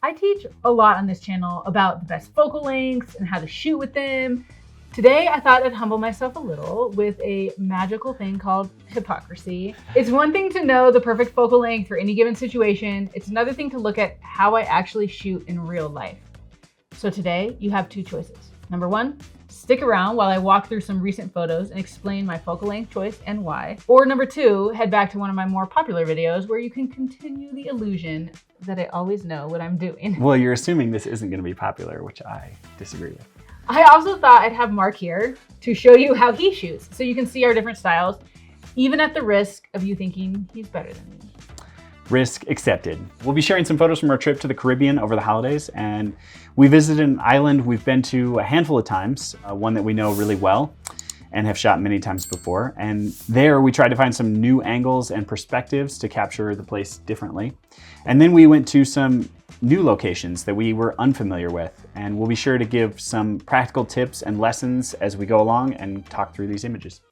I teach a lot on this channel about the best focal lengths and how to shoot with them. Today, I thought I'd humble myself a little with a magical thing called hypocrisy. It's one thing to know the perfect focal length for any given situation. It's another thing to look at how I actually shoot in real life. So today, you have two choices. Number one, stick around while I walk through some recent photos and explain my focal length choice and why. Or number two, head back to one of my more popular videos where you can continue the illusion that I always know what I'm doing. Well, you're assuming this isn't going to be popular, which I disagree with. I also thought I'd have Mark here to show you how he shoots so you can see our different styles, even at the risk of you thinking he's better than me. Risk accepted. We'll be sharing some photos from our trip to the Caribbean over the holidays, and we visited an island we've been to a handful of times, one that we know really well and have shot many times before. And there we tried to find some new angles and perspectives to capture the place differently. And then we went to some new locations that we were unfamiliar with, and we'll be sure to give some practical tips and lessons as we go along and talk through these images.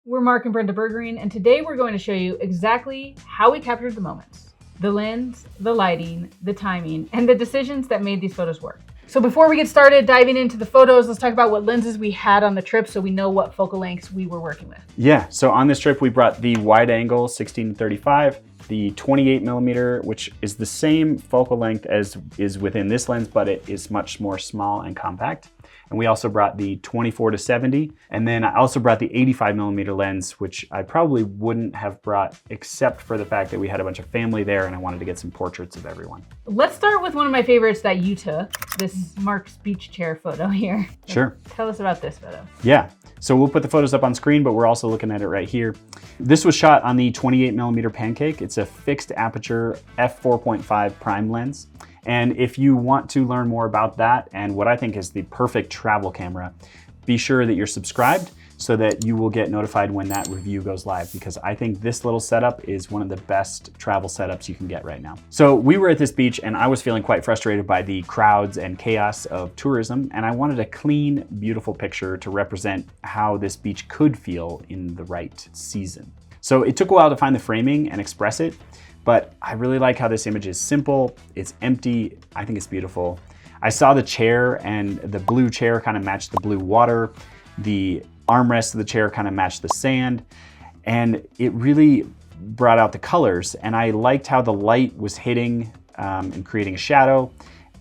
We're Mark and Brenda Bergering, and today we're going to show you exactly how we captured the moments, the lens, the lighting, the timing, and the decisions that made these photos work. So before we get started diving into the photos, let's talk about what lenses we had on the trip so we know what focal lengths we were working with. Yeah, so on this trip we brought the wide angle 16-35, the 28mm, which is the same focal length as is within this lens, but it is much more small and compact. And we also brought the 24-70, and then I also brought the 85mm lens, which I probably wouldn't have brought except for the fact that we had a bunch of family there and I wanted to get some portraits of everyone. Let's start with one of my favorites that you took, this Mark's beach chair photo here. Sure. Tell us about this photo. Yeah, so we'll put the photos up on screen, but we're also looking at it right here. This was shot on the 28mm Pancake. It's a fixed aperture f4.5 prime lens. And if you want to learn more about that and what I think is the perfect travel camera, be sure that you're subscribed so that you will get notified when that review goes live, because I think this little setup is one of the best travel setups you can get right now. So we were at this beach and I was feeling quite frustrated by the crowds and chaos of tourism, and I wanted a clean, beautiful picture to represent how this beach could feel in the right season. So it took a while to find the framing and express it, but I really like how this image is simple, it's empty, I think it's beautiful. I saw the chair, and the blue chair kind of matched the blue water. The armrest of the chair kind of matched the sand, and it really brought out the colors. And I liked how the light was hitting and creating a shadow.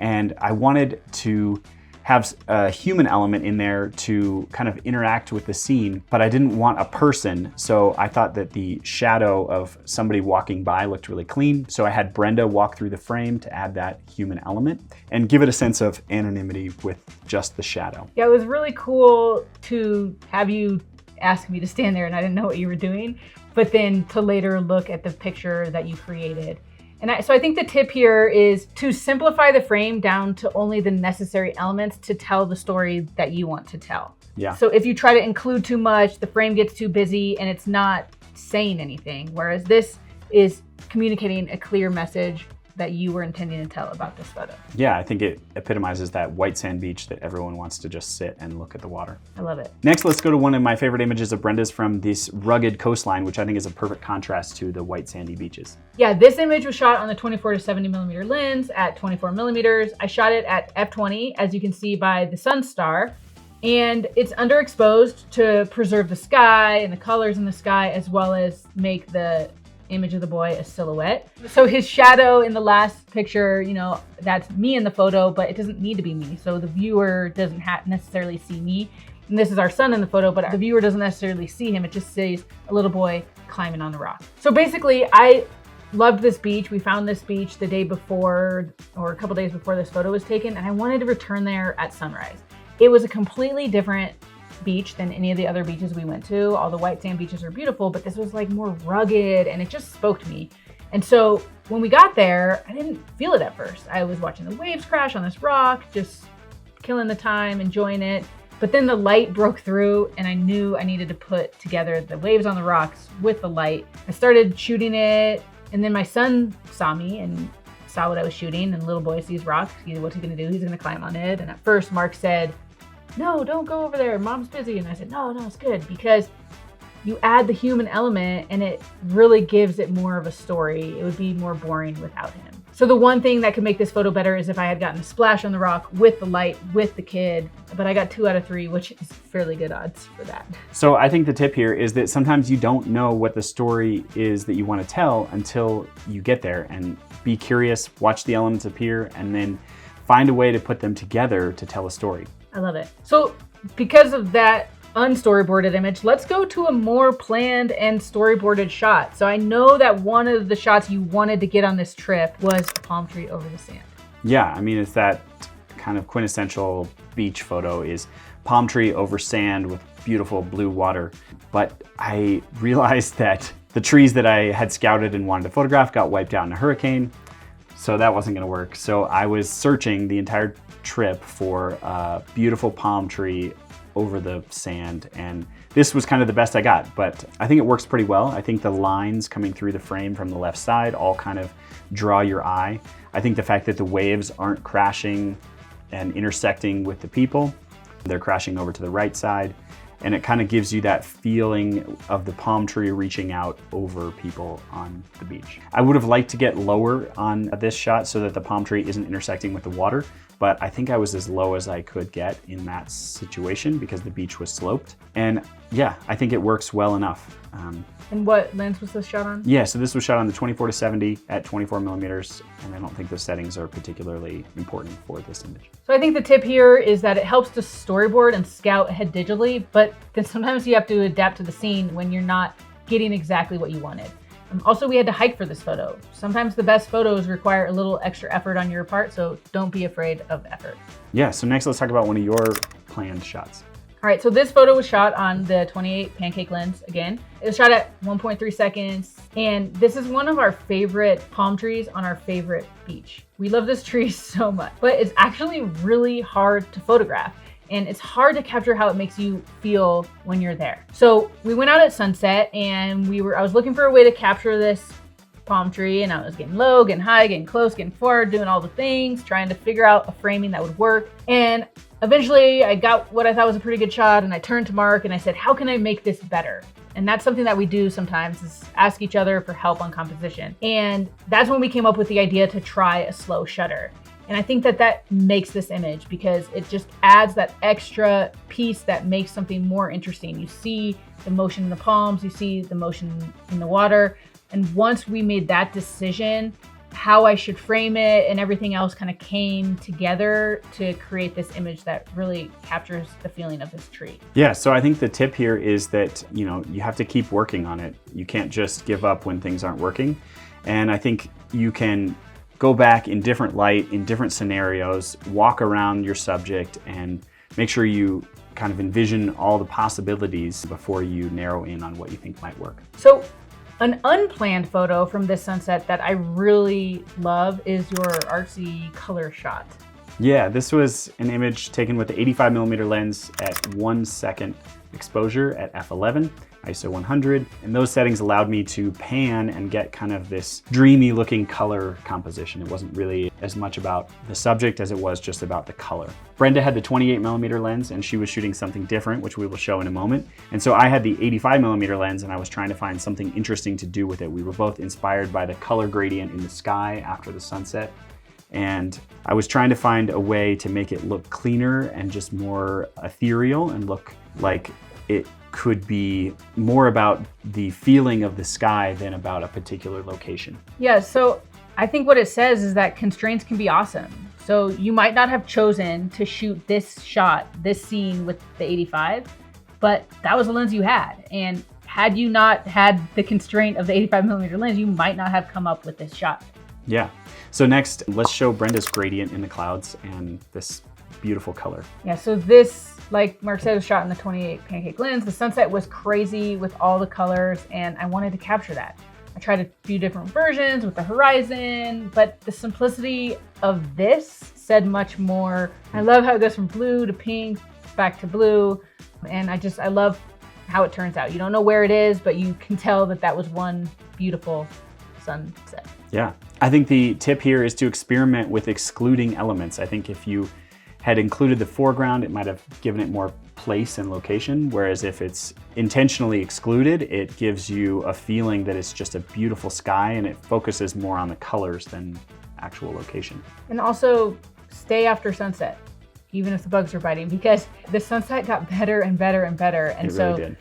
And I wanted to have a human element in there to kind of interact with the scene, but I didn't want a person. So I thought that the shadow of somebody walking by looked really clean. So I had Brenda walk through the frame to add that human element and give it a sense of anonymity with just the shadow. Yeah, it was really cool to have you ask me to stand there and I didn't know what you were doing, but then to later look at the picture that you created. And so I think the tip here is to simplify the frame down to only the necessary elements to tell the story that you want to tell. Yeah. So if you try to include too much, the frame gets too busy and it's not saying anything. Whereas this is communicating a clear message that you were intending to tell about this photo. Yeah, I think it epitomizes that white sand beach that everyone wants to just sit and look at the water. I love it. Next, let's go to one of my favorite images of Brenda's from this rugged coastline, which I think is a perfect contrast to the white sandy beaches. Yeah, this image was shot on the 24-70mm lens at 24mm. I shot it at f20, as you can see by the sun star. And it's underexposed to preserve the sky and the colors in the sky, as well as make the image of the boy a silhouette. So his shadow in the last picture, you know, that's me in the photo, but it doesn't need to be me. So the viewer doesn't necessarily see me. And this is our son in the photo, but the viewer doesn't necessarily see him. It just says a little boy climbing on the rock. So basically, I loved this beach. We found this beach the day before, or a couple days before this photo was taken, and I wanted to return there at sunrise. It was a completely different beach than any of the other beaches we went to. All the white sand beaches are beautiful, but this was like more rugged and it just spoke to me. And so when we got there, I didn't feel it at first. I was watching the waves crash on this rock, just killing the time, enjoying it. But then the light broke through and I knew I needed to put together the waves on the rocks with the light. I started shooting it, and then my son saw me and saw what I was shooting, and little boy sees rocks. What's he gonna do? He's gonna climb on it. And at first Mark said, no, don't go over there, mom's busy. And I said, no, it's good, because you add the human element and it really gives it more of a story. It would be more boring without him. So the one thing that could make this photo better is if I had gotten a splash on the rock with the light, with the kid, but I got 2 out of 3, which is fairly good odds for that. So I think the tip here is that sometimes you don't know what the story is that you want to tell until you get there, and be curious, watch the elements appear, and then find a way to put them together to tell a story. I love it. So because of that unstoryboarded image, let's go to a more planned and storyboarded shot. So I know that one of the shots you wanted to get on this trip was a palm tree over the sand. Yeah, I mean, it's that kind of quintessential beach photo is palm tree over sand with beautiful blue water. But I realized that the trees that I had scouted and wanted to photograph got wiped out in a hurricane, so that wasn't gonna work. So I was searching the entire trip for a beautiful palm tree over the sand, and this was kind of the best I got, but I think it works pretty well. I think the lines coming through the frame from the left side all kind of draw your eye. I think the fact that the waves aren't crashing and intersecting with the people, they're crashing over to the right side, and it kind of gives you that feeling of the palm tree reaching out over people on the beach. I would have liked to get lower on this shot so that the palm tree isn't intersecting with the water, but I think I was as low as I could get in that situation because the beach was sloped. And yeah, I think it works well enough. And what lens was this shot on? Yeah, so this was shot on the 24-70 at 24 millimeters, and I don't think the settings are particularly important for this image. So I think the tip here is that it helps to storyboard and scout ahead digitally, but then sometimes you have to adapt to the scene when you're not getting exactly what you wanted. Also, we had to hike for this photo. Sometimes the best photos require a little extra effort on your part, so don't be afraid of effort. Yeah, so next let's talk about one of your planned shots. All right, so this photo was shot on the 28 pancake lens again. It was shot at 1.3 seconds, and this is one of our favorite palm trees on our favorite beach. We love this tree so much, but it's actually really hard to photograph. And it's hard to capture how it makes you feel when you're there. So we went out at sunset, and I was looking for a way to capture this palm tree, and I was getting low, getting high, getting close, getting far, doing all the things, trying to figure out a framing that would work. And eventually I got what I thought was a pretty good shot, and I turned to Mark and I said, how can I make this better? And that's something that we do sometimes, is ask each other for help on composition. And that's when we came up with the idea to try a slow shutter. And I think that makes this image, because it just adds that extra piece that makes something more interesting. You see the motion in the palms, you see the motion in the water. And once we made that decision, how I should frame it and everything else kind of came together to create this image that really captures the feeling of this tree. Yeah, so I think the tip here is that, you have to keep working on it. You can't just give up when things aren't working. And I think you can go back in different light, in different scenarios, walk around your subject, and make sure you kind of envision all the possibilities before you narrow in on what you think might work. So an unplanned photo from this sunset that I really love is your artsy color shot. Yeah, this was an image taken with the 85 millimeter lens at 1 second exposure at f11, ISO 100, and those settings allowed me to pan and get kind of this dreamy looking color composition. It wasn't really as much about the subject as it was just about the color. Brenda had the 28 millimeter lens, and she was shooting something different, which we will show in a moment. And so I had the 85 millimeter lens, and I was trying to find something interesting to do with it. We were both inspired by the color gradient in the sky after the sunset. And I was trying to find a way to make it look cleaner and just more ethereal and look like it could be more about the feeling of the sky than about a particular location. Yeah, so I think what it says is that constraints can be awesome. So you might not have chosen to shoot this shot, this scene with the 85, but that was the lens you had. And had you not had the constraint of the 85 millimeter lens, you might not have come up with this shot. Yeah. So next, let's show Brenda's gradient in the clouds and this beautiful color. Yeah, so this, like Mark said, was shot in the 28 pancake lens. The sunset was crazy with all the colors, and I wanted to capture that. I tried a few different versions with the horizon, but the simplicity of this said much more. I love how it goes from blue to pink, back to blue, and I love how it turns out. You don't know where it is, but you can tell that that was one beautiful sunset. Yeah, I think the tip here is to experiment with excluding elements. I think if you had included the foreground, it might have given it more place and location, whereas if it's intentionally excluded, it gives you a feeling that it's just a beautiful sky and it focuses more on the colors than actual location. And also stay after sunset, even if the bugs are biting, because the sunset got better and better and better. And It so really did.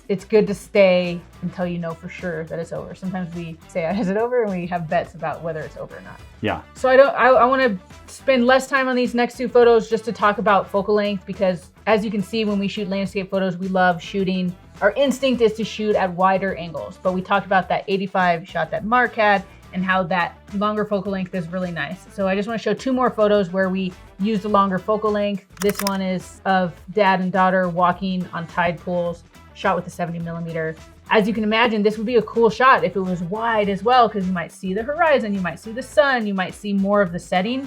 it's good to stay until you know for sure that it's over. Sometimes we say, is it over? And we have bets about whether it's over or not. Yeah. So I want to spend less time on these next two photos just to talk about focal length, because as you can see, when we shoot landscape photos, we love shooting. Our instinct is to shoot at wider angles, but we talked about that 85 shot that Mark had and how that longer focal length is really nice. So I just want to show two more photos where we used a longer focal length. This one is of dad and daughter walking on tide pools, shot with a 70mm. As you can imagine, this would be a cool shot if it was wide as well, because you might see the horizon, you might see the sun, you might see more of the setting,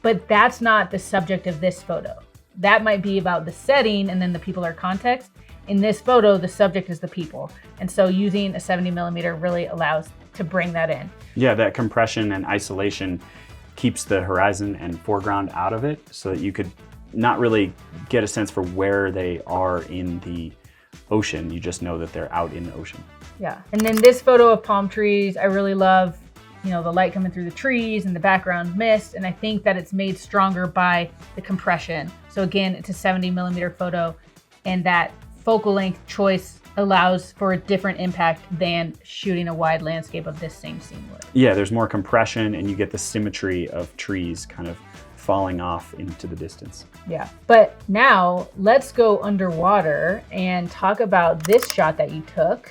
but that's not the subject of this photo. That might be about the setting and then the people are context. In this photo, the subject is the people. And so using a 70mm really allows to bring that in. Yeah, that compression and isolation keeps the horizon and foreground out of it so that you could not really get a sense for where they are in the ocean. You just know that they're out in the ocean. Yeah. And then this photo of palm trees, I really love, you know, the light coming through the trees and the background mist. And I think that it's made stronger by the compression. So again, it's a 70mm photo, and that focal length choice allows for a different impact than shooting a wide landscape of this same scene would. Yeah, there's more compression and you get the symmetry of trees kind of falling off into the distance. Yeah, but now let's go underwater and talk about this shot that you took.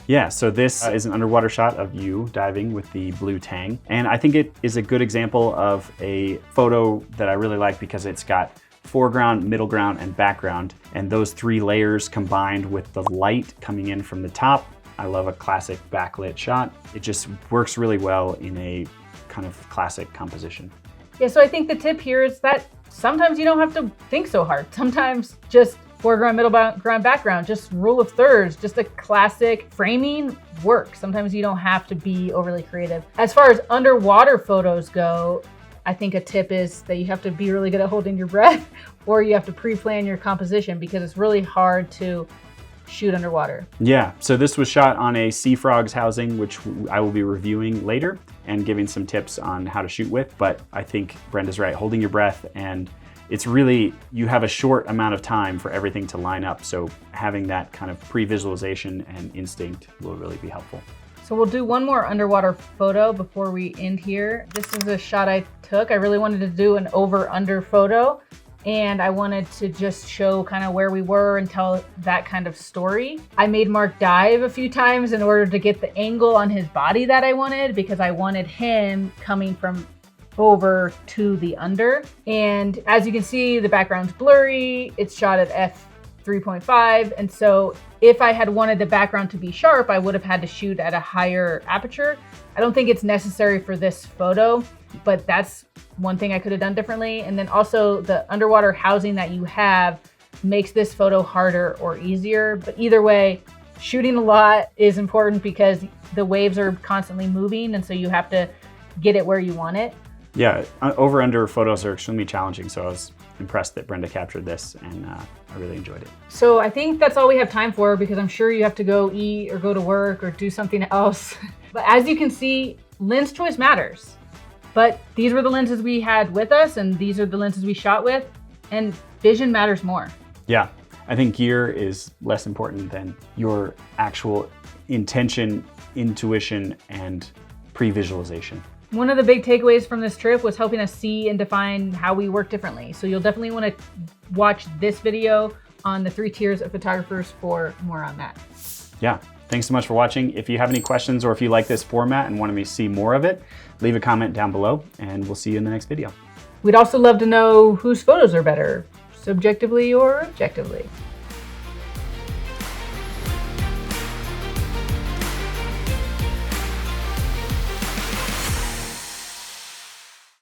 Yeah, so this is an underwater shot of you diving with the blue tang. And I think it is a good example of a photo that I really like because it's got foreground, middle ground, and background. And those three layers combined with the light coming in from the top. I love a classic backlit shot. It just works really well in a kind of classic composition. Yeah, so I think the tip here is that sometimes you don't have to think so hard. Sometimes just foreground, middle ground, background, just rule of thirds, just a classic framing works. Sometimes you don't have to be overly creative. As far as underwater photos go, I think a tip is that you have to be really good at holding your breath, or you have to pre-plan your composition because it's really hard to shoot underwater. Yeah, so this was shot on a sea frogs housing, which I will be reviewing later and giving some tips on how to shoot with. But I think Brenda's right, holding your breath, and it's really, you have a short amount of time for everything to line up. So having that kind of pre-visualization and instinct will really be helpful. So we'll do one more underwater photo before we end here. This is a shot I took. I really wanted to do an over-under photo, and I wanted to just show kind of where we were and tell that kind of story. I made Mark dive a few times in order to get the angle on his body that I wanted, because I wanted him coming from over to the under. And as you can see, the background's blurry. It's shot at f3.5. And so if I had wanted the background to be sharp, I would have had to shoot at a higher aperture. I don't think it's necessary for this photo, but that's one thing I could have done differently. And then also the underwater housing that you have makes this photo harder or easier. But either way, shooting a lot is important because the waves are constantly moving. And so you have to get it where you want it. Yeah, over-under photos are extremely challenging. So I was impressed that Brenda captured this, and I really enjoyed it. So I think that's all we have time for, because I'm sure you have to go eat or go to work or do something else. But as you can see, lens choice matters. But these were the lenses we had with us, and these are the lenses we shot with, and vision matters more. Yeah, I think gear is less important than your actual intention, intuition, and pre-visualization. One of the big takeaways from this trip was helping us see and define how we work differently. So you'll definitely want to watch this video on the 3 tiers of photographers for more on that. Yeah, thanks so much for watching. If you have any questions or if you like this format and want me to see more of it, leave a comment down below and we'll see you in the next video. We'd also love to know whose photos are better, subjectively or objectively.